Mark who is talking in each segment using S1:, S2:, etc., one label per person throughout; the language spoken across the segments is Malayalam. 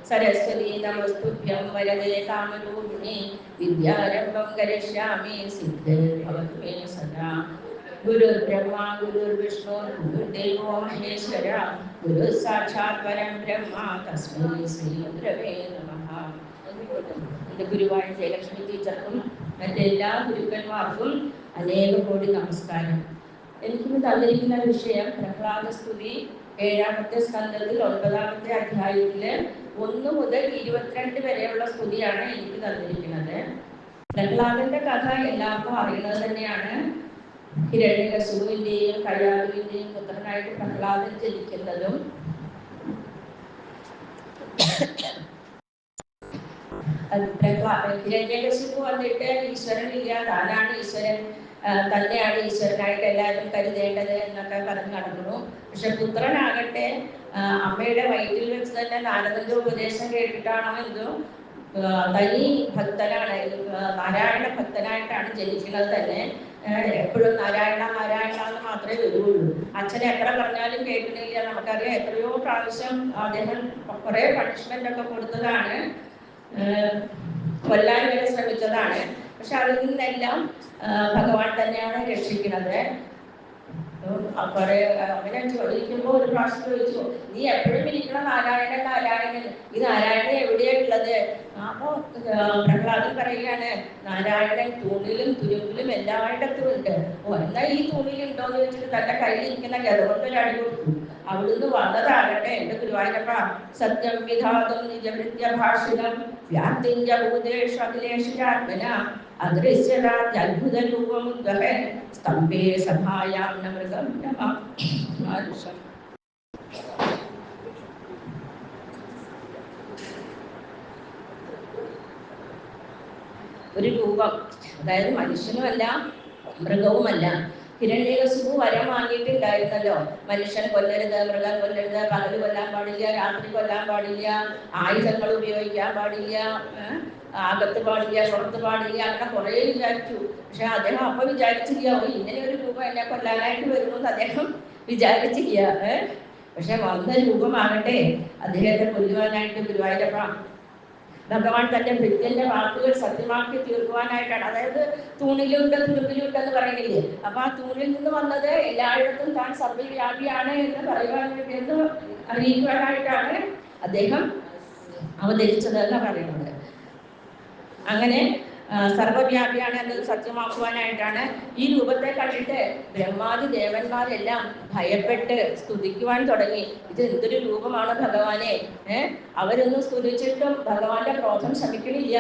S1: सरस्वती नमस्तुभ्यं वरदे कामरूपिणे विद्यारम्भं करिष्यामि सिद्धिर्भवतु मे सदा। गुरुर्ब्रह्मा गुरुर्विष्णु गुरुर्देवो महेश्वर गुरुः साक्षात् परं ब्रह्म तस्मै श्री गुरवे नमः. എൻ്റെ ഗുരുവായ ജയലക്ഷ്മി ടീച്ചർക്കും മറ്റെല്ലാ ഗുരുക്കന്മാർക്കും അനേകം കോടി നമസ്കാരം. എനിക്കിന്ന് തന്നിരിക്കുന്ന വിഷയം പ്രഹ്ലാദസ്തുതി 7ാമത്തെ സ്കന്ധത്തിൽ 9ാമത്തെ അധ്യായത്തില് 1 മുതൽ 22 വരെയുള്ള സ്തുതിയാണ് എനിക്ക് തന്നിരിക്കുന്നത്. പ്രഹ്ലാദന്റെ കഥ എല്ലാവർക്കും അറിയുന്നത് തന്നെയാണ്. ഹിരണ്യകശിപുവിന്റെയും കയാതുവിന്റെയും പുത്രനായിട്ട് പ്രഹ്ലാദൻ ജനിക്കുന്നതും ഹിരണ്യകശിപു വന്നിട്ട് ഈശ്വരനില്ല, താനാണ് ഈശ്വരൻ, തന്നെയാണ് ഈശ്വരനായിട്ട് എല്ലാവരും കരുതേണ്ടത് എന്നൊക്കെ പറഞ്ഞു നടന്നു. പക്ഷെ പുത്രനാകട്ടെ അമ്മയുടെ വയറ്റിൽ വെച്ച് തന്നെ നാരദന്റെ ഉപദേശം കേട്ടിട്ടാണോ എന്തോ തനി ഭക്തനാണ്, നാരായണ ഭക്തനായിട്ടാണ് ജനിക്കുന്നത് തന്നെ. എപ്പോഴും നാരായണ നാരായണ എന്ന് മാത്രമേ വരുള്ളൂ. അച്ഛനെ എത്ര പറഞ്ഞാലും കേൾക്കുന്നില്ല. നമുക്കറിയാം എത്രയോ പ്രാവശ്യം അദ്ദേഹം കുറെ പണിഷ്മെന്റ് ഒക്കെ കൊടുത്തതാണ്, കൊല്ലാൻ വരെ ശ്രമിച്ചതാണ്. പക്ഷെ അതിൽ നിന്നെല്ലാം ഭഗവാൻ തന്നെയാണ് രക്ഷിക്കുന്നത്. അങ്ങനെ ചോദിക്കുമ്പോൾ ഒരു പ്രാവശ്യം ചോദിച്ചു, നീ എപ്പോഴും ഇരിക്കണ നാരായണൻ നാരായണൻ, ഈ നാരായണൻ എവിടെയുള്ളത്? അപ്പൊ പ്രഹ്ലാദൻ പറയുകയാണ്, നാരായണൻ തൂണിലും തുരുമ്പിലും എല്ലായിടത്തും ഉണ്ട്. എന്നാൽ ഈ തൂണിലുണ്ടോന്ന് വെച്ചിട്ട് തന്റെ കയ്യിലിരിക്കുന്ന ഗതകൊണ്ടൊരു അടി കൊടുത്തു. അവിടുന്ന് വന്നതാകട്ടെ എൻ്റെ ഗുരുവായൂരപ്പ സത്യം വിധാതും നിജവൃത്യഭാഷിതം വ്യാപ്തിഞ്ച ഭൂതേഷു അഖിലേഷാത്മന അദൃശ്യരാത്ഭുത രൂപമുദ്വഹൻ സ്തംഭേ സഭായാം നമൃതം നമാർഷം. ഒരു രൂപം, അതായത് മനുഷ്യനുമല്ല മൃഗവുമല്ല. ഹിരണ്യകശിപു വരം വാങ്ങിയിട്ടുണ്ടായിരുന്നല്ലോ, മനുഷ്യൻ കൊല്ലരുത്, മൃഗം കൊല്ലരുത്, പകല് കൊല്ലാൻ പാടില്ല, രാത്രി കൊല്ലാൻ പാടില്ല, ആയുധങ്ങൾ ഉപയോഗിക്കാൻ പാടില്ല, ആകത്ത് പാടില്ല, പുറത്ത് പാടില്ല, അങ്ങനെ കുറെ വിചാരിച്ചു. പക്ഷെ അദ്ദേഹം അപ്പൊ വിചാരിച്ചില്ല ഇങ്ങനെ ഒരു രൂപം എന്നെ കൊല്ലാനായിട്ട് വരുമെന്ന് അദ്ദേഹം വിചാരിച്ചില്ല. പക്ഷെ വന്ന രൂപമാകട്ടെ അദ്ദേഹത്തെ കൊല്ലുവാനായിട്ട് ഗുരുവായൂരപ്പ ഭഗവാൻ തന്റെ ഭൃത്യന്റെ വാക്കുകൾ സത്യമാക്കി തീർക്കുവാനായിട്ടാണ്. അതായത് തൂണിലുണ്ട് തുരുമ്പിലുണ്ട് എന്ന് പറയുന്നില്ലേ, അപ്പൊ ആ തൂണിൽ നിന്ന് വന്നത് എല്ലായിടത്തും താൻ സർവ്വവ്യാപിയാണ് എന്ന് പറയുവാൻ വേണ്ടി, എന്ന് അറിയിക്കുവാനായിട്ടാണ് അദ്ദേഹം അവതരിച്ചത് എന്ന് പറയുന്നത്. അങ്ങനെ സർവ്വവ്യാപിയാണ് എന്നത് സത്യമാക്കുവാനായിട്ടാണ്. ഈ രൂപത്തെ കണ്ടിട്ട് ബ്രഹ്മാദി ദേവന്മാരെല്ലാം ഭയപ്പെട്ട് സ്തുതിക്കുവാൻ തുടങ്ങി. ഇത് എന്തൊരു രൂപമാണ് ഭഗവാനെ! അവരൊന്നും സ്തുതിച്ചിട്ടും ഭഗവാന്റെ ക്രോധം ശമിക്കണില്ല.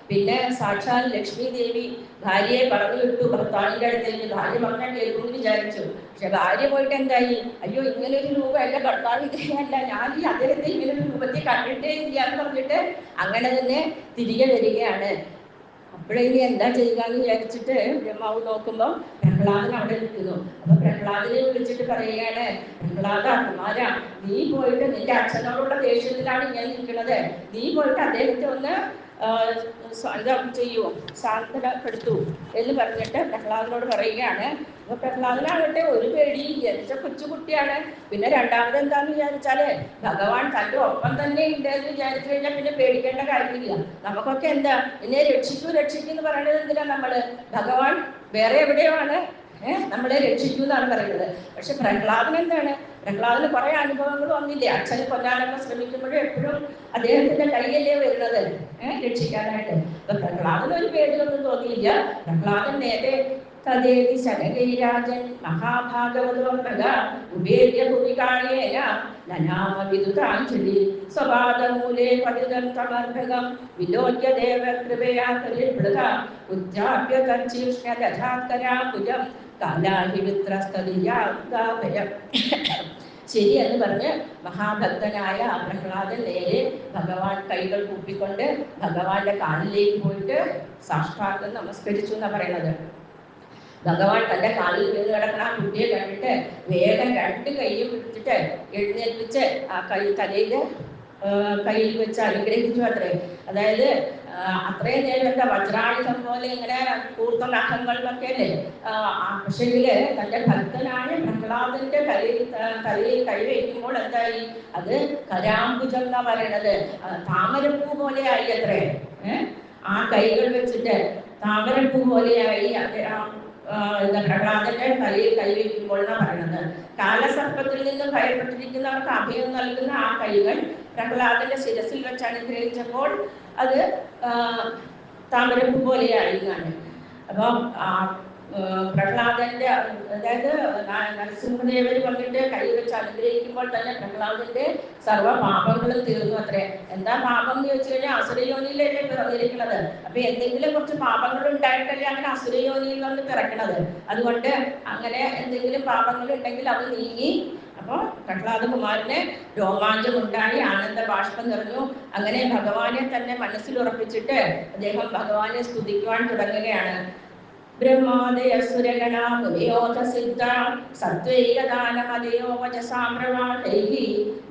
S1: പിന്നെ സാക്ഷാൽ ലക്ഷ്മി ദേവി ഭാര്യയെ പറഞ്ഞു വിട്ടു ഭർത്താവിന്റെ അടുത്തേക്ക്. ഭാര്യ പറഞ്ഞാൽ കേൾക്കുമെന്ന് വിചാരിച്ചു. പക്ഷെ ഭാര്യ പോയിട്ട് എന്തായി, അയ്യോ ഇങ്ങനൊരു രൂപം എന്റെ ഭർത്താവ് ഇതേയല്ല, ഞാൻ ഈ അദ്ദേഹത്തെ ഇങ്ങനൊരു രൂപത്തിൽ കണ്ടിട്ടേ ഇല്ല എന്ന് പറഞ്ഞിട്ട് അങ്ങനെ തന്നെ തിരികെ വരികയാണ്. അപ്പോഴേക്കും എന്താ ചെയ്യുക എന്ന് വിചാരിച്ചിട്ട് ബ്രഹ്മാവ് നോക്കുമ്പോൾ പ്രഹ്ലാദൻ അവിടെ നിൽക്കുന്നു. അപ്പൊ പ്രഹ്ലാദനെ വിളിച്ചിട്ട് പറയുകയാണ്, പ്രഹ്ലാദ കുമാര, നീ പോയിട്ട് നിന്റെ അച്ഛനോടുള്ള ദേഷ്യത്തിലാണ് ഞാൻ നിൽക്കുന്നത്, നീ പോയിട്ട് അദ്ദേഹത്തെ ഒന്ന് ചെയ്യൂ, ശാന്തപ്പെടുത്തൂ എന്ന് പറഞ്ഞിട്ട് പ്രഹ്ലാദനോട് പറയുകയാണ്. അപ്പൊ പ്രഹ്ലാദനാകട്ടെ ഒരു പേടിയും ജനിച്ച കൊച്ചുകുട്ടിയാണ്. പിന്നെ രണ്ടാമത് എന്താന്ന് വിചാരിച്ചാല് ഭഗവാൻ തന്റെ ഒപ്പം തന്നെ ഉണ്ട് എന്ന് വിചാരിച്ചു കഴിഞ്ഞാൽ പിന്നെ പേടിക്കേണ്ട കാര്യമില്ല. നമുക്കൊക്കെ എന്താ എന്നെ രക്ഷിക്കൂ രക്ഷിക്കൂ എന്ന് പറയുന്നത് എന്തിനാ? നമ്മള് ഭഗവാൻ വേറെ എവിടെയാണ് നമ്മളെ രക്ഷിക്കൂ എന്നാണ് പറയുന്നത്. പക്ഷെ പ്രഹ്ലാദൻ എന്താണ്, പ്രഹ്ലാദന് കുറെ അനുഭവങ്ങൾ വന്നില്ലേ. അച്ഛനെ കൊല്ലാനൊക്കെ ശ്രമിക്കുമ്പോഴും എപ്പോഴും അദ്ദേഹത്തിന്റെ കൈയല്ലേ വരുന്നത് രക്ഷിക്കാനായിട്ട്. അപ്പൊ പ്രഹ്ലാദന് ഒരു പേടിയൊന്നും തോന്നിയില്ല. പ്രഹ്ലാദൻ നേരെ തദേതി ശനകൈരാജൻ മഹാഭാഗവതോർഭഗ ഉപേദ്യ ഭൂമികായേന നനാമ വിദുതാഞ്ജലി സ്വപാദമൂലേ പതിതം തമർഭകം വിലോക്യ ദേവ കൃപയാ പരിഭൃത ഉജ്ജാപ്യ തർച്ചീഷ്ണദധാത്കരാംബുജം കാലാഹി വിത്രസ്തദിയാഭയം. ശരി എന്ന് പറഞ്ഞ് മഹാഭക്തനായ പ്രഹ്ലാദൻ നേരെ ഭഗവാൻ കൈകൾ കൂപ്പിക്കൊണ്ട് ഭഗവാന്റെ കാലിലേക്ക് പോയിട്ട് സാഷ്ടാംഗം നമസ്കരിച്ചു എന്നാണ് പറയുന്നത്. ഭഗവാൻ തന്റെ കാലിൽ വീണ് കിടക്കുന്ന ആ കുട്ടിയെ കണ്ടിട്ട് വേഗം 2 കൈയും പിടിച്ചിട്ട് എഴുന്നേൽപ്പിച്ച് ആ കൈ തലയിൽ കയ്യിൽ വെച്ച് അനുഗ്രഹിച്ചു അത്രേ. അതായത് അത്രയും നേരം എന്താ വജ്രായുധം പോലെ ഇങ്ങനെ കൂർത്ത നഖങ്ങളിലൊക്കെ അല്ലേ. പക്ഷെങ്കില് തന്റെ ഭക്തനായ പ്രഹ്ലാദന്റെ തലയിൽ കൈവയ്ക്കുമ്പോൾ എന്തായി? അത് കരാംബുജം എന്നാ പറയണത്, താമരപ്പൂ പോലെ ആയി അത്രേ. ആ കൈകൾ വെച്ചിട്ട് താമരപ്പൂ പോലെയായി പ്രഹ്ലാദന്റെ തലയിൽ കൈവയ്ക്കുമ്പോൾ എന്നാ പറയുന്നത്. കാലസർപ്പത്തിൽ നിന്ന് ഭയപ്പെട്ടിരിക്കുന്നവർക്ക് അഭയം നൽകുന്ന ആ കൈകൾ പ്രഹ്ലാദന്റെ ശിരസിൽ വെച്ച് അനുഗ്രഹിച്ചപ്പോൾ അത് താമരപ്പൂ പോലെയായി എന്നാണ്. അപ്പം പ്രഹ്ലാദന്റെ, അതായത് നരസിംഹദേവര് വന്നിട്ട് കൈവച്ച് അനുഗ്രഹിക്കുമ്പോൾ തന്നെ പ്രഹ്ലാദന്റെ സർവ്വ പാപങ്ങളും തീർന്നു അത്രേ. എന്താ പാപം എന്ന് ചോദിച്ചു കഴിഞ്ഞാൽ അസുരയോനിയിലല്ലേ പിറന്നിരിക്കുന്നത്. അപ്പൊ എന്തെങ്കിലും കുറച്ച് പാപങ്ങൾ ഉണ്ടായിട്ടല്ലേ അങ്ങനെ അസുരയോനിയിൽ വന്ന് പിറക്കണത്. അതുകൊണ്ട് അങ്ങനെ എന്തെങ്കിലും പാപങ്ങൾ ഉണ്ടെങ്കിൽ അത് നീങ്ങി. അപ്പോൾ പ്രഹ്ലാദകുമാരന് രോമാഞ്ചമുണ്ടായി, ആനന്ദ ബാഷ്പം നിറഞ്ഞു. അങ്ങനെ ഭഗവാനെ തന്നെ മനസ്സിൽ ഉറപ്പിച്ചിട്ട് അദ്ദേഹം ഭഗവാനെ സ്തുതിക്കുവാൻ തുടങ്ങുകയാണ്. ബ്രഹ്മാദയസുരഗണാ മുനിയോധസിദ്ധ സത്വൈകദാനമതയോ വചസാമ്രവാളൈഹി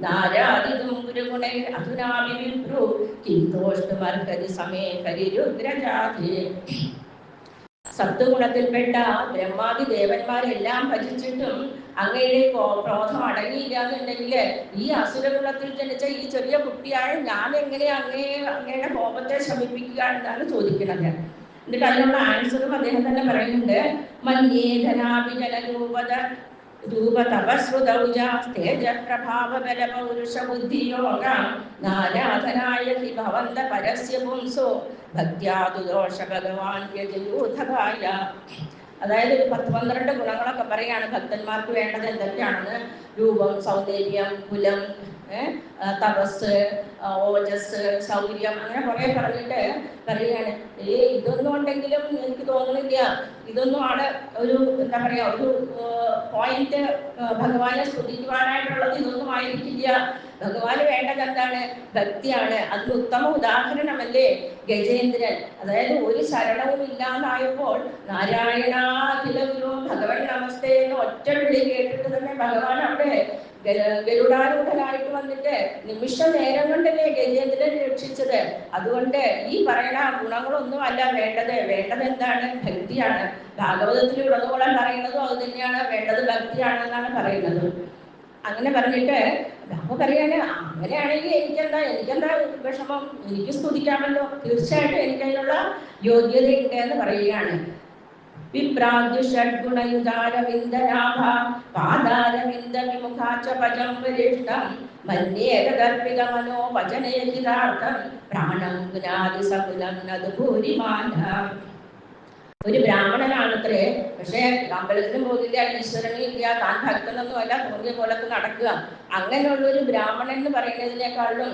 S1: നാരാദിതും ഗുരുഗുണൈ അധുനാപി വിഭ്രു കിന്തോഷ്ടുമർഹതി സമേ കരിരുദ്രജാതി. സത്വഗുണത്തിൽപ്പെട്ട ബ്രഹ്മാദി ദേവന്മാരെല്ലാം ഭജിച്ചിട്ടും അങ്ങയുടെ ക്രോധം അടങ്ങിയില്ല എന്നുണ്ടെങ്കിൽ ഈ അസുരഗുണത്തിൽ ജനിച്ച ഈ ചെറിയ കുട്ടിയായ ഞാൻ എങ്ങനെ അങ്ങയുടെ കോപത്തെ ശമിപ്പിക്കുക എന്നാണ് ചോദിക്കുന്നത്. എന്നിട്ട് അതിനുള്ള ആൻസറും അദ്ദേഹം തന്നെ പറയുന്നുണ്ട്. മന്യേധനാഭിജനരൂപത രൂപതപസ്രുതൗജാസ്തേജപ്രഭാവബലപൗരുഷബുദ്ധിയോഗ നാരാധനായ ഹി ഭവന്ത പരസ്യ പുംസോ ഭക്ത്യാതുദോഷ ഭഗവാൻ യജയൂഥകായ. അതായത് ഒരു 10-12 ഗുണങ്ങളൊക്കെ പറയാണ് ഭക്തന്മാർക്ക് വേണ്ടത് എന്തൊക്കെയാണെന്ന്. രൂപം, സൗന്ദര്യം, കുലം, തപസ്, ഓജസ്, ശൗര്യം, അങ്ങനെ കുറെ പറഞ്ഞിട്ട് പറയുകയാണ്. ഇതൊന്നും ഉണ്ടെങ്കിലും എനിക്ക് തോന്നുന്നില്ല ഇതൊന്നും ആണ് ഒരു എന്താ പറയാ ഒരു പോയിന്റ് ഭഗവാനെ സ്തുതിക്കുവാനായിട്ടുള്ളത്. ഇതൊന്നും ആയിരിക്കില്ല. ഭഗവാന് വേണ്ടത് എന്താണ്? ഭക്തിയാണ്. അതിന് ഉത്തമ ഉദാഹരണമല്ലേ ഗജേന്ദ്രൻ. അതായത് ഒരു ശരണവും ഇല്ലാന്നായപ്പോൾ നാരായണാഖില ഗുരു ഭഗവൻ നമസ്തേ എന്ന് ഒറ്റ വിളി കേട്ടിട്ട് തന്നെ ഭഗവാൻ അവിടെ ഗരുഡാരൂഢനായിട്ട് വന്നിട്ട് നിമിഷ നേരം കൊണ്ടല്ലേ ഗജേന്ദ്രൻ രക്ഷിച്ചത്. അതുകൊണ്ട് ഈ പറയുന്ന ഗുണങ്ങളൊന്നും അല്ല വേണ്ടത്. വേണ്ടത് എന്താണ്? ഭക്തിയാണ്. ഭാഗവതത്തിൽ ഉടനോളം പറയുന്നതും അത് തന്നെയാണ്. വേണ്ടത് ഭക്തിയാണെന്നാണ് പറയുന്നത്. അങ്ങനെ പറഞ്ഞിട്ട് അപ്പൊ പറയാണ്, അങ്ങനെയാണെങ്കിൽ എനിക്കെന്താ വിഷമം? എനിക്ക് സ്തുതിക്കാമല്ലോ. തീർച്ചയായിട്ടും എനിക്കതിനുള്ള യോഗ്യതയുണ്ട് എന്ന് പറയുകയാണ്. വിപ്രാദ്യുഷഡ്ഗുണയുതാരവിന്ദനാഭ പാദാരവിന്ദ വിമുഖാച പജം വരിഷ്ഠം മന്യേകദർപ്പിത മനോ വചനേഹിതാർത്ഥം പ്രാണം ഗുനാദി സകുലം നദ് ഭൂരിമാന. ഒരു ബ്രാഹ്മണനാണത്രേ. പക്ഷെ അമ്പലത്തിലും പോകില്ല, ഈശ്വരനും ഇല്ല, താൻ ഭക്തനൊന്നും അല്ല, തോന്നിയ പോലൊക്കെ നടക്കുക. അങ്ങനെയുള്ളൊരു ബ്രാഹ്മണൻ എന്ന് പറയുന്നതിനേക്കാളും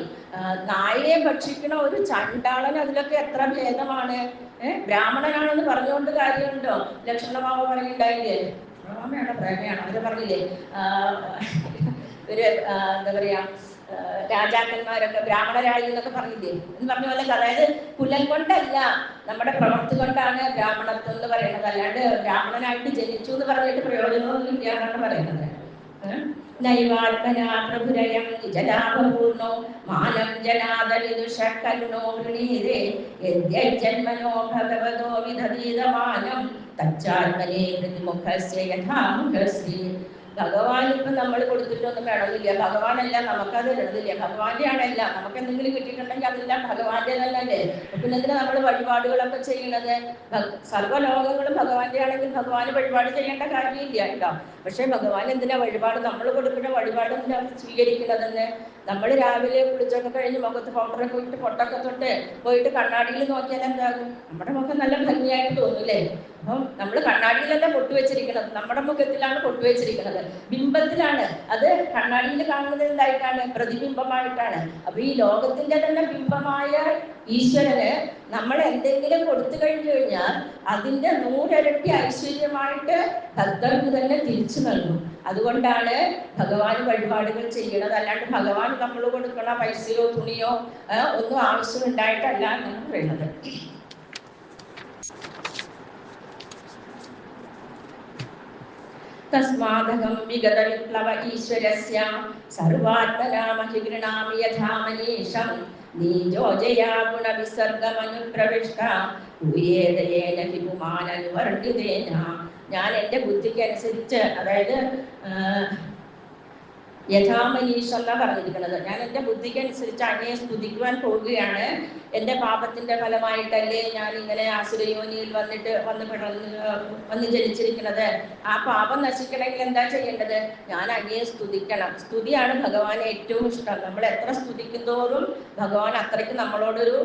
S1: നായയെ ഭക്ഷിക്കണ ഒരു ചണ്ടാളൻ അതിലൊക്കെ എത്ര ഭേദമാണ്. ബ്രാഹ്മണനാണെന്ന് പറഞ്ഞുകൊണ്ട് കാര്യമുണ്ടോ? ലക്ഷ്മണമാവ പറയുണ്ടായില്ലേ, ലക്ഷ്മണമാമയാണോ പ്രേമയാണോ അവര് പറഞ്ഞില്ലേ, ഒരു എന്താ പറയാ രാജാക്കന്മാരൊക്കെ ബ്രാഹ്മണരായി എന്നൊക്കെ പറഞ്ഞില്ലേ എന്ന് പറഞ്ഞ പോലെ. അതായത് കുലം കൊണ്ടല്ല, നമ്മുടെ പ്രവൃത്തി കൊണ്ടാണ് ബ്രാഹ്മണത്വം എന്ന് പറയുന്നത്. അല്ലാണ്ട് ബ്രാഹ്മണനായിട്ട് ജനിച്ചു എന്ന് പറഞ്ഞിട്ട് പ്രയോജനമൊന്നും ഇല്ല എന്നാണ് പറയുന്നത്. നൈവാത്മനാ പ്രഭുരയം നിജലാഭപൂർണോ മാനം ജനാദവിദുഷകരുണോ വൃണീരേ യദ്യജന്മനോ ഭഗവതോ വിധതീതമാനം തച്ചാത്മനേ പ്രതിമുഖസ്യ യഥാമുഖശ്രീ. ഭഗവാൻ ഇപ്പൊ നമ്മൾ കൊടുത്തിട്ടൊന്നും വേണമെന്നില്ല. ഭഗവാനല്ല നമുക്കത് ഇടുന്നില്ല. ഭഗവാന്റെ ആണല്ല. നമുക്ക് എന്തെങ്കിലും കിട്ടിയിട്ടുണ്ടെങ്കിൽ അതെല്ലാം ഭഗവാന്റെ തന്നെയല്ലേ. പിന്നെ എന്തിനാ നമ്മൾ വഴിപാടുകളൊക്കെ ചെയ്യുന്നത്? സർവ്വലോകങ്ങളും ഭഗവാന്റെ ആണെങ്കിൽ ഭഗവാന് വഴിപാട് ചെയ്യേണ്ട കാര്യമില്ല കേട്ടോ. പക്ഷെ ഭഗവാൻ എന്തിനാ വഴിപാട്, നമ്മൾ കൊടുക്കുന്ന വഴിപാട് എന്തിനാ സ്വീകരിക്കുന്നതെന്ന്? നമ്മൾ രാവിലെ കുളിച്ചൊക്കെ കഴിഞ്ഞ് മുഖത്ത് പൗഡറൊക്കെ ഇട്ട് പൊട്ടൊക്കെ തൊട്ട് പോയിട്ട് കണ്ണാടിയിൽ നോക്കിയാൽ എന്താകും? നമ്മുടെ മുഖം നല്ല ഭംഗിയായിട്ട് തോന്നൂലേ? അപ്പം നമ്മൾ കണ്ണാടിയിലല്ല പൊട്ടുവെച്ചിരിക്കുന്നത്, നമ്മുടെ മുഖത്തിലാണ് പൊട്ടുവെച്ചിരിക്കുന്നത്, ബിംബത്തിലാണ്. അത് കണ്ണാടിയിൽ കാണുന്നത് എന്തായിട്ടാണ്? പ്രതിബിംബമായിട്ടാണ്. അപ്പൊ ഈ ലോകത്തിന്റെ തന്നെ ബിംബമായ ഈശ്വരന് നമ്മൾ എന്തെങ്കിലും കൊടുത്തു കഴിഞ്ഞു കഴിഞ്ഞാൽ അതിന്റെ 100 ഇരട്ടി ഐശ്വര്യമായിട്ട് ഭക്തർക്ക് തന്നെ തിരിച്ചു നൽകും. അതുകൊണ്ടാണ് ഭഗവാൻ വഴിപാടുകൾ ചെയ്യുന്നത്. അല്ലാണ്ട് ഭഗവാൻ നമ്മൾ കൊടുക്കണ പൈസയോ തുണിയോ ഒന്നും ആവശ്യമുണ്ടായിട്ടല്ല എന്നാണ് പറയുന്നത്. തസ്മാദഹം വിഗത വിപ്ലവ ഈശ്വരസ്യ സർവാത്മനാമഹി ഗൃണാമി യഥാ മനീഷം നീജോജയാ ഗുണവിസർഗമനുപ്രവിഷ്ട ഭൂയേതയേന ഹി പുമാനനുവർണ്ണിതേന. ഞാൻ എൻ്റെ ബുദ്ധിക്ക് അനുസരിച്ച്, അതായത് യഥാമനീഷ എന്നാ പറഞ്ഞിരിക്കുന്നത്, ഞാൻ എൻ്റെ ബുദ്ധിക്ക് അനുസരിച്ച് അങ്ങയെ സ്തുതിക്കുവാൻ പോവുകയാണ്. എൻ്റെ പാപത്തിൻ്റെ ഫലമായിട്ടല്ലേ ഞാൻ ഇങ്ങനെ ആസുരയോനിയിൽ വന്ന് ജനിച്ചിരിക്കുന്നത്. ആ പാപം നശിക്കണമെങ്കിൽ എന്താ ചെയ്യേണ്ടത്? ഞാൻ അങ്ങയെ സ്തുതിക്കണം. സ്തുതിയാണ് ഭഗവാന് ഏറ്റവും ഇഷ്ടം. നമ്മൾ എത്ര സ്തുതിക്കുന്തോറും ഭഗവാൻ അത്രയ്ക്ക് നമ്മളോടൊരു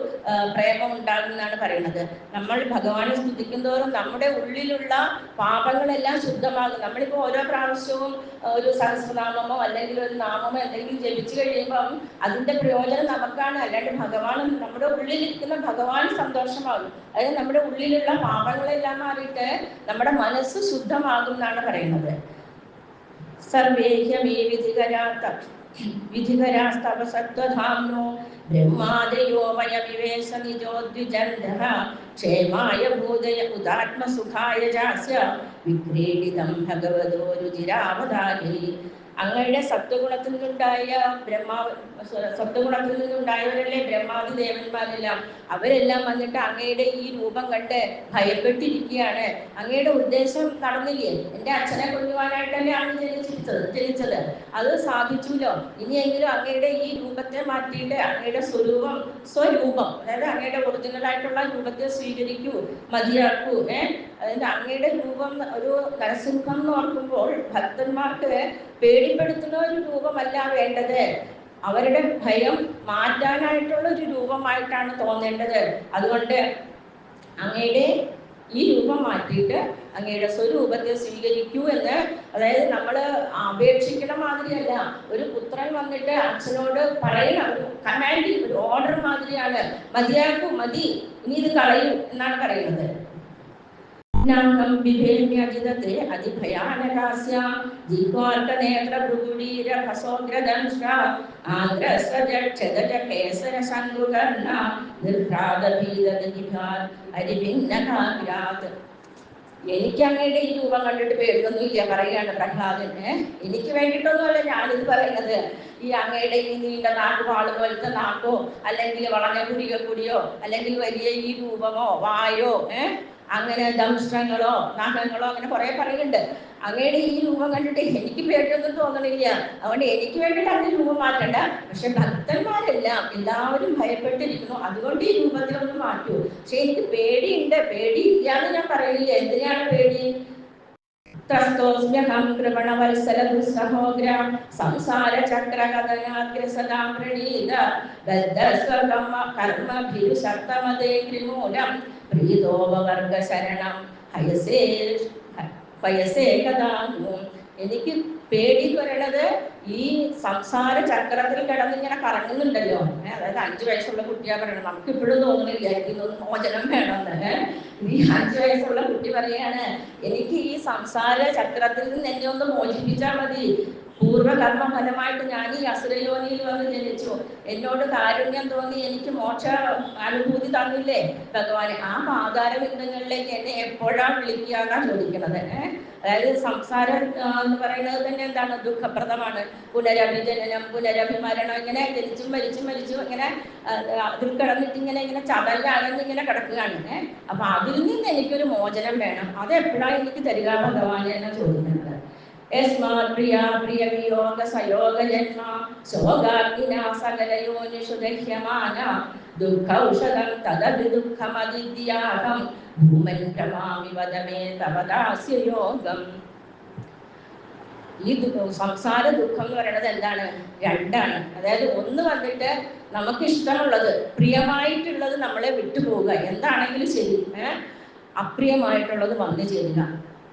S1: പ്രേമം ഉണ്ടാകും എന്നാണ് പറയുന്നത്. നമ്മൾ ഭഗവാനെ സ്തുതിക്കുന്തോറും നമ്മുടെ ഉള്ളിലുള്ള പാപങ്ങളെല്ലാം ശുദ്ധമാകും. നമ്മളിപ്പോൾ ഓരോ പ്രാവശ്യവും ഒരു സഹസ്രനാമമോ അല്ലെങ്കിൽ ഒരു നാമമോ എന്തെങ്കിലും ജപിച്ചു കഴിയുമ്പം അതിൻ്റെ പ്രയോജനം നമുക്കാണ്, അല്ലാണ്ട് ഭഗവാൻ, നമ്മുടെ ഉള്ളിലിരിക്കുന്ന ഭഗവാൻ സന്തോഷമാകും. അതായത് നമ്മുടെ ഉള്ളിലുള്ള പാപങ്ങളെല്ലാം മാറിയിട്ട് നമ്മുടെ മനസ്സ് ശുദ്ധമാകും എന്നാണ് പറയുന്നത്. സർവേഹ്യമേ വിധികരാസ്തവസത്വധാംനോ ബ്രഹ്മാദയോ വയവിവേശ നിജോദ്വിജന്ദഃ ക്ഷേമായ ഭൂതയ ഉദാത്മസുഖായ ജാസ്യ വിക്രീഡിതം ഭഗവതോ രുചിരാവതാരി. അങ്ങയുടെ സത്വഗുണത്തിൽ നിന്നുണ്ടായ സത്വഗുണത്തിൽ നിന്നുണ്ടായവരല്ലേ ബ്രഹ്മാദി ദേവന്മാരെല്ലാം. അവരെല്ലാം വന്നിട്ട് അങ്ങയുടെ ഈ രൂപം കണ്ട് ഭയപ്പെട്ടിരിക്കുകയാണ്. അങ്ങയുടെ ഉദ്ദേശം നടന്നില്ലേ? എൻ്റെ അച്ഛനെ കൊല്ലുവാനായിട്ടല്ലേ അങ്ങ് ജനിച്ചത്. അത് സാധിച്ചുല്ലോ. ഇനിയെങ്കിലും അങ്ങയുടെ ഈ രൂപത്തെ മാറ്റിയിട്ട് അങ്ങയുടെ സ്വരൂപം, അതായത് അങ്ങയുടെ ഒറിജിനലായിട്ടുള്ള രൂപത്തെ സ്വീകരിക്കൂ, മതിയാക്കൂ. അതായത് അങ്ങയുടെ രൂപം ഒരു നരസിംഹം എന്ന് ഓർക്കുമ്പോൾ ഭക്തന്മാർക്ക് പേടിപ്പെടുത്തുന്ന ഒരു രൂപമല്ല വേണ്ടത്. അവരുടെ ഭയം മാറ്റാനായിട്ടുള്ള ഒരു രൂപമായിട്ടാണ് തോന്നേണ്ടത്. അതുകൊണ്ട് അങ്ങയുടെ ഈ രൂപം മാറ്റിയിട്ട് അങ്ങയുടെ സ്വരൂപത്തെ സ്വീകരിക്കൂ എന്ന്, അതായത് നമ്മൾ അപേക്ഷിക്കണ മാതിരിയല്ല. ഒരു പുത്രൻ വന്നിട്ട് അച്ഛനോട് പറയുന്ന ഒരു കമാൻഡിങ്, ഒരു ഓർഡർ മാതിരിയാണ്. മതിയാക്കൂ, മതി, ഇനി ഇത് കളയൂ എന്നാണ് പറയുന്നത്. വിഭേമ്യജിതത്തെ അതിഭയാനകാസ്യ ജിഹ്വാർക്കനേത്രഭൃഗുടീരഭസോഗ്രദംശ്ര ആന്ദ്രസ്വജക്ഷദജകേസരസംഗുകർണ നിർഘ്രാദഭീതനിഭാത് അരിഭിന്നകാഗ്രാത്. എനിക്ക് അങ്ങയുടെ ഈ രൂപം കണ്ടിട്ട് പേടിയൊന്നുമില്ല, പറയുകയാണ് പ്രഹ്ലാദൻ. എനിക്ക് വേണ്ടിയിട്ടൊന്നുമല്ല ഞാനിത് പറയുന്നത്. ഈ അങ്ങയുടെ ഈ നീണ്ട നാക്കുപാള് പോലത്തെ നാക്കോ അല്ലെങ്കിൽ വളഞ്ഞ കുടിയോ അല്ലെങ്കിൽ വലിയ ഈ രൂപമോ വായോ അങ്ങനെ ദംഷ്ട്രങ്ങളോ നഖങ്ങളോ അങ്ങനെ കുറെ പറയുന്നുണ്ട്. അങ്ങയുടെ ഈ രൂപം കണ്ടിട്ട് എനിക്ക് പേടിയൊന്നും തോന്നണില്ല. അതുകൊണ്ട് എനിക്ക് വേണ്ടിയിട്ട് അങ്ങനെ രൂപം മാറ്റണ്ട. പക്ഷെ ഭക്തന്മാരെല്ലാം എല്ലാവരും ഭയപ്പെട്ടിരിക്കുന്നു, അതുകൊണ്ട് ഈ രൂപത്തിലൊന്ന് മാറ്റൂ. പക്ഷെ എനിക്ക് പേടിയുണ്ട്, പേടിയില്ലാന്ന് ഞാൻ പറയുന്നില്ല. എന്തിനാണ് പേടി? ത്രസ്തോസ്മ്യഹം കൃപണവത്സല ദുസ്സഹോഗ്ര സംസാര ചക്രകഥനാഗ്രസദാം പ്രണീത ബദ്ധസ്വർഗം കർമ്മഭിരുശക്തമതേ ത്രിമൂലം പ്രീതോപവർഗ ശരണം ഹയസേ കഥാന്നു. എനിക്ക് പേടി വരണത് ഈ സംസാര ചക്രത്തിൽ കിടന്നിങ്ങനെ കറങ്ങുന്നുണ്ടല്ലോ. അതായത് 5 വയസ്സുള്ള കുട്ടിയാ പറയണം. നമുക്ക് ഇപ്പോഴും തോന്നുന്നില്ല എനിക്കൊന്നും മോചനം വേണമെന്ന്. ഈ 5 വയസ്സുള്ള കുട്ടി പറയാണ്, എനിക്ക് ഈ സംസാര ചക്രത്തിൽ നിന്ന് എന്നെ ഒന്ന് മോചിപ്പിച്ചാൽ മതി. പൂർവ്വകർമ്മ ഫലമായിട്ട് ഞാൻ ഈ അസുരയോനിയിൽ വന്ന് ജനിച്ചു. എന്നോട് കാരുണ്യം തോന്നി എനിക്ക് മോക്ഷ അനുഭൂതി തന്നില്ലേ ഭഗവാൻ. ആ പാതാരബിന്ദങ്ങളിലേക്ക് എന്നെ എപ്പോഴാണ് വിളിക്കുക ചോദിക്കുന്നത്. അതായത് സംസാരം എന്ന് പറയുന്നത് തന്നെ എന്താണ്? ദുഃഖപ്രദമാണ്. പുനരഭിജനനം, പുനരഭിമരണം, ഇങ്ങനെ ജനിച്ചും മരിച്ചും ഇങ്ങനെ അതിൽ കിടന്നിട്ട് ഇങ്ങനെ ചടലകന്നിങ്ങനെ കിടക്കുകയാണ്. അപ്പൊ അതിൽ നിന്ന് എനിക്കൊരു മോചനം വേണം. അതെപ്പോഴാണ് എനിക്ക് തരിക ഭഗവാൻ എന്നെ ചോദിക്കുന്നത്. പ്രിയ സയോഗ ജന്മ ശോകാഗ്നിനാ സകലയോനിഷു ദഹ്യമാന ദുഃഖൗഷധം തദപി ദുഃഖമദിദ്യാഹം ഭൂമൻ പ്രമാമി വദമേ തവ ദാസ്യയോഗം. ഈ സംസാര ദുഃഖം എന്ന് പറയുന്നത് എന്താണ്? 2ആണ്. അതായത് ഒന്ന് വന്നിട്ട് നമുക്ക് ഇഷ്ടമുള്ളത്, പ്രിയമായിട്ടുള്ളത് നമ്മളെ വിട്ടുപോവുക, എന്താണെങ്കിലും ശരി. അപ്രിയമായിട്ടുള്ളത് വന്നു ചേരുക.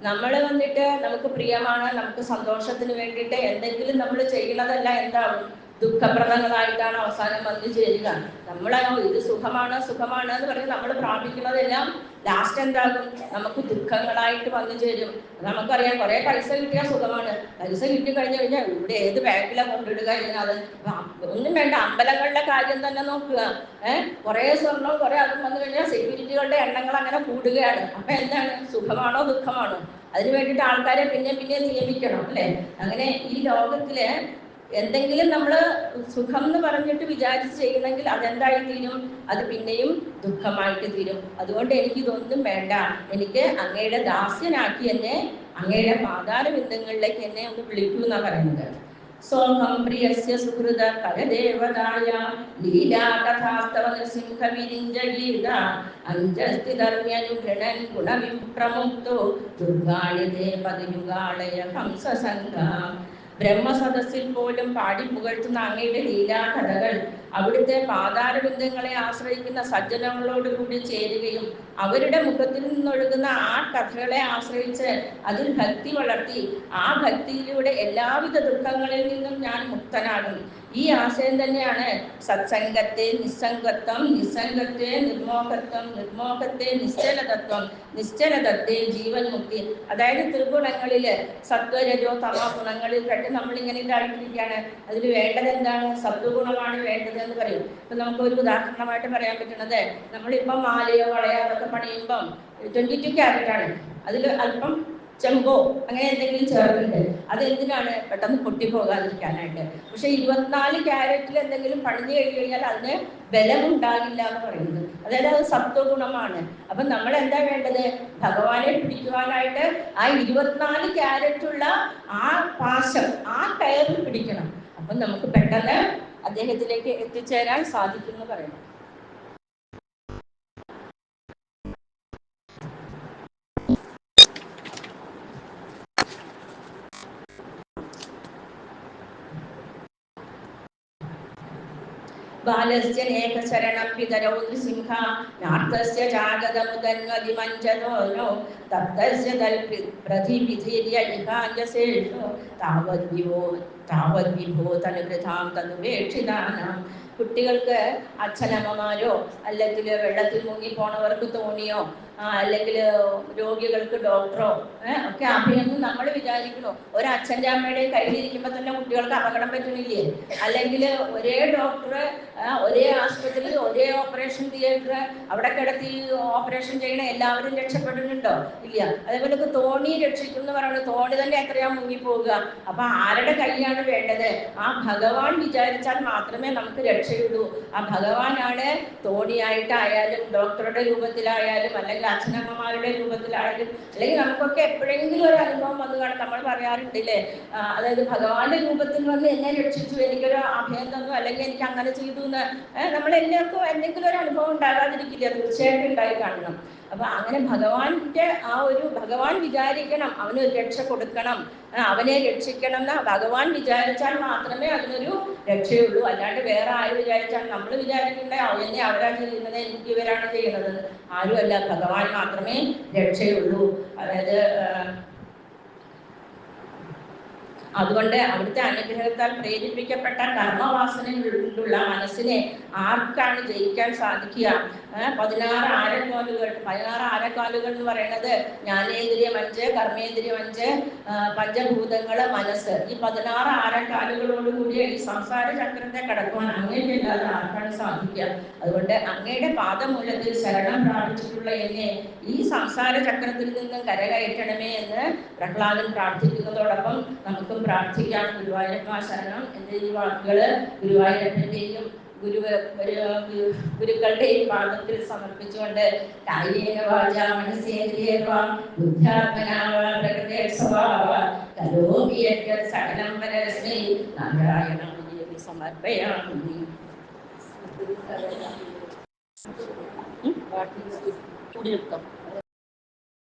S1: നമ്മൾ വന്നിട്ട് നമുക്ക് പ്രിയമാണ്, നമുക്ക് സന്തോഷത്തിന് വേണ്ടിയിട്ട് എന്തെങ്കിലും നമ്മൾ ചെയ്യുന്നതല്ല എന്താവും? ദുഃഖപ്രദങ്ങളായിട്ടാണ് അവസാനം വന്നു ചേരുക. ഇത് സുഖമാണ് എന്ന് പറഞ്ഞ് നമ്മൾ പ്രാപിക്കുന്നതെല്ലാം ലാസ്റ്റ് എന്താകും? നമുക്ക് ദുഃഖങ്ങളായിട്ട് വന്നു ചേരും. നമുക്കറിയാം, കുറെ പൈസ കിട്ടിയാൽ സുഖമാണ്. പൈസ കിട്ടി കഴിഞ്ഞു കഴിഞ്ഞാൽ ഇവിടെ ഏത് ബാങ്കിലാണ് കൊണ്ടിടുക? അത് ഒന്നും വേണ്ട, അമ്പലങ്ങളുടെ കാര്യം തന്നെ നോക്കുക. കുറെ സ്വർണം കുറെ അതും വന്നു കഴിഞ്ഞാൽ സെക്യൂരിറ്റികളുടെ എണ്ണങ്ങൾ അങ്ങനെ കൂടുകയാണ്. അപ്പൊ എന്താണ്? സുഖമാണോ ദുഃഖമാണോ? അതിന് വേണ്ടിയിട്ട് ആൾക്കാരെ പിന്നെ നിയമിക്കണം, അല്ലെ? അങ്ങനെ ഈ ലോകത്തില് എന്തെങ്കിലും നമ്മൾ സുഖം എന്ന് പറഞ്ഞിട്ട് വിചാരിച്ച് ചെയ്യണമെങ്കിൽ അതെന്തായി തീരും? അത് പിന്നെയും ദുഃഖമായിട്ട് തീരും. അതുകൊണ്ട് എനിക്കിതൊന്നും വേണ്ട, എനിക്ക് അങ്ങയുടെ ദാസ്യനാക്കി എന്നെ അങ്ങയുടെ പാതാരബിന്ദങ്ങളിലേക്ക് എന്നെ ഒന്ന് വിളിക്കൂ എന്നാ പറയുന്നത്. സോഹം പ്രിയസ്യ സുഹൃത കരദേവതായ ലീലാകഥാസ്തവ നൃസിംഹ വിരിഞ്ച ഗീത അഞ്ജസ്ഥിതർമ്യനുഗൃണൻ ഗുണവിപ്രമുക്തോ ദുർഗാണിതേ പതിയുഗാളയ ഹംസസംഘ. ബ്രഹ്മസദസ്സിൽ പോലും പാടി പുകഴ്ത്തുന്ന അങ്ങയുടെ ലീലാകഥകൾ അവിടുത്തെ പാതാരബിന്ദങ്ങളെ ആശ്രയിക്കുന്ന സജ്ജനങ്ങളോട് കൂടി ചേരുകയും അവരുടെ മുഖത്തിൽ നിന്നൊഴുകുന്ന ആ കഥകളെ ആശ്രയിച്ച് അതിൽ ഭക്തി വളർത്തി ആ ഭക്തിയിലൂടെ എല്ലാവിധ ദുഃഖങ്ങളിൽ നിന്നും ഞാൻ മുക്തനാകും. ഈ ആശയം തന്നെയാണ് സത്സംഗത്തെ നിസ്സംഗത്വം, നിസ്സംഗത്തെ നിർമോഹത്വം, നിർമോഹത്തെ നിശ്ചലതത്വം, നിശ്ചലതത്തെ ജീവൻ മുക്തി. അതായത് ത്രിഗുണങ്ങളില് സത്വരജോ തമോ ഗുണങ്ങളിൽ കണ്ട് നമ്മളിങ്ങനെ ഇതായിട്ടിരിക്കുകയാണ്. അതിൽ വേണ്ടത് എന്താണ്? സത്വഗുണമാണ് വേണ്ടത് എന്ന് പറയും. ഇപ്പൊ നമുക്ക് ഒരു ഉദാഹരണമായിട്ട് പറയാൻ പറ്റുന്നത്, നമ്മളിപ്പം മാലയോ വളയോ അതൊക്കെ പണിയുമ്പം 22 ക്യാരറ്റാണ്, അതിൽ അല്പം ചെമ്പോ അങ്ങനെ എന്തെങ്കിലും ചേർന്നുണ്ട്. അതെന്തിനാണ്? പെട്ടെന്ന് പൊട്ടിപ്പോകാതിരിക്കാനായിട്ട്. പക്ഷെ 24 ക്യാരറ്റിൽ എന്തെങ്കിലും പണിഞ്ഞു കഴിഞ്ഞാൽ അതിന് ബലമുണ്ടാകില്ല എന്ന് പറയുന്നത്. അതായത് അത് സത്വഗുണമാണ്. അപ്പൊ നമ്മൾ എന്താ വേണ്ടത്? ഭഗവാനെ പിടിക്കുവാനായിട്ട് ആ 24 ക്യാരറ്റുള്ള ആ പാശം, ആ കയറിൽ പിടിക്കണം. അപ്പൊ നമുക്ക് പെട്ടെന്ന് അദ്ദേഹത്തിലേക്ക് എത്തിച്ചേരാൻ സാധിക്കും എന്ന് പറയുന്നു. ബാലസ്യ നേകശരണം പിതരൗ നൃസിംഹ നാർത്തസ്യ ജാഗതമുദന്വതിമഞ്ജതോനോ തപ്തസ്യ പ്രതിവിധിര്യ ഇഹാഞ്ജസേഷു താവദ്വിഭോ തനുകൃതാം തതുപേക്ഷിതാനാം. കുട്ടികൾക്ക് അച്ഛനമ്മമാരോ അല്ലെങ്കിൽ വെള്ളത്തിൽ മുങ്ങിപ്പോണവർക്ക് തോണിയോ അല്ലെങ്കിൽ രോഗികൾക്ക് ഡോക്ടറോ ഒക്കെ അഭയൊന്നും നമ്മൾ വിചാരിക്കണോ? ഒരച്ഛൻ്റെ അമ്മയുടെയും കയ്യിലിരിക്കുമ്പോൾ തന്നെ കുട്ടികൾക്ക് അപകടം പറ്റുന്നില്ലേ? അല്ലെങ്കിൽ ഒരേ ഡോക്ടർ ഒരേ ആശുപത്രിയിൽ ഒരേ ഓപ്പറേഷൻ തിയേറ്റർ അവിടെ കിടത്തി ഓപ്പറേഷൻ ചെയ്യണ എല്ലാവരും രക്ഷപ്പെടുന്നുണ്ടോ? ഇല്ല. അതേപോലെ തോണി രക്ഷിക്കും എന്ന് പറയുന്നത് തോണി തന്നെ എത്രയാ മുങ്ങിപ്പോവുക. അപ്പൊ ആരുടെ കൈയാണ് വേണ്ടത്? ആ ഭഗവാൻ വിചാരിച്ചാൽ മാത്രമേ നമുക്ക് രക്ഷയുള്ളൂ. ആ ഭഗവാനാണ് തോണിയായിട്ടായാലും ഡോക്ടറുടെ രൂപത്തിലായാലും അല്ലെങ്കിൽ അച്ഛനമ്മമാരുടെ രൂപത്തിലായാലും, അല്ലെങ്കിൽ നമുക്കൊക്കെ എപ്പോഴെങ്കിലും ഒരു അനുഭവം വന്നു കാണും. നമ്മൾ പറയാറുണ്ടല്ലേ, അതായത് ഭഗവാന്റെ രൂപത്തിൽ വന്ന് എന്നെ രക്ഷിച്ചു, എനിക്കൊരു അഭയം തന്നു, അല്ലെങ്കിൽ എനിക്ക് അങ്ങനെ ചെയ്തു എന്ന്. നമ്മളെല്ലാവർക്കും എന്തെങ്കിലും ഒരു അനുഭവം ഉണ്ടാകാതിരിക്കില്ല, തീർച്ചയായിട്ടും ഉണ്ടായി കാണണം. അപ്പൊ അങ്ങനെ ഭഗവാന്റെ ആ ഒരു ഭഗവാൻ വിചാരിക്കണം, അവനൊരു രക്ഷ കൊടുക്കണം, അവനെ രക്ഷിക്കണം എന്ന് ഭഗവാൻ വിചാരിച്ചാൽ മാത്രമേ അതിനൊരു രക്ഷയുള്ളൂ. അല്ലാണ്ട് വേറെ ആര് വിചാരിച്ചാൽ നമ്മൾ വിചാരിക്കേണ്ട എന്നെ അവരാണ് ചെയ്യുന്നത്, എനിക്ക് ഇവരാണ് ചെയ്യുന്നത്, ആരുമല്ല, ഭഗവാൻ മാത്രമേ രക്ഷയുള്ളൂ. അതായത് അതുകൊണ്ട് അവിടുത്തെ അനുഗ്രഹത്താൽ പ്രേരിപ്പിക്കപ്പെട്ട കർമ്മവാസനകളുള്ള മനസ്സിനെ ആർക്കാണ് ജയിക്കാൻ സാധിക്കുക? 16 ആരക്കാലുകൾ എന്ന് പറയുന്നത് ജ്ഞാനേന്ദ്രിയം 5, കർമ്മേന്ദ്രിയം 5, പഞ്ചഭൂതങ്ങള്, മനസ്സ്. ഈ 16 ആരക്കാലുകളോടുകൂടിയ ഈ സംസാര ചക്രത്തെ കടക്കുവാൻ അങ്ങനെയല്ലാതെ ആർക്കാണ് സാധിക്കുക? അതുകൊണ്ട് അങ്ങയുടെ പാദമൂലത്തിൽ ശരണം പ്രാപിച്ചിട്ടുള്ള എന്നെ ഈ സംസാര ചക്രത്തിൽ നിന്നും കരകയറ്റണമേ എന്ന് പ്രഹ്ലാദൻ പ്രാർത്ഥിക്കുന്നതോടൊപ്പം നമുക്കും പ്രാർത്ഥിക്കാം. ഗുരുവായൂരപ്പ ശരണം. എൻ്റെ ഈ വാക്കുകള് ഗുരുവായൂരപ്പൻ്റെയും ഗുരുക്കളുടെയും പാദത്തിൽ സമർപ്പിച്ചുകൊണ്ട് കായേന വാചാ മനസേന്ദ്രിയേർവാ ബുദ്ധ്യാത്മനാ വാ പ്രകൃതേ സ്വഭാവാ കരോമി യദ്യത് സകലം പരസ്മൈ നാരായണായേതി സമർപ്പയാമി. കൂടി നിർത്താം.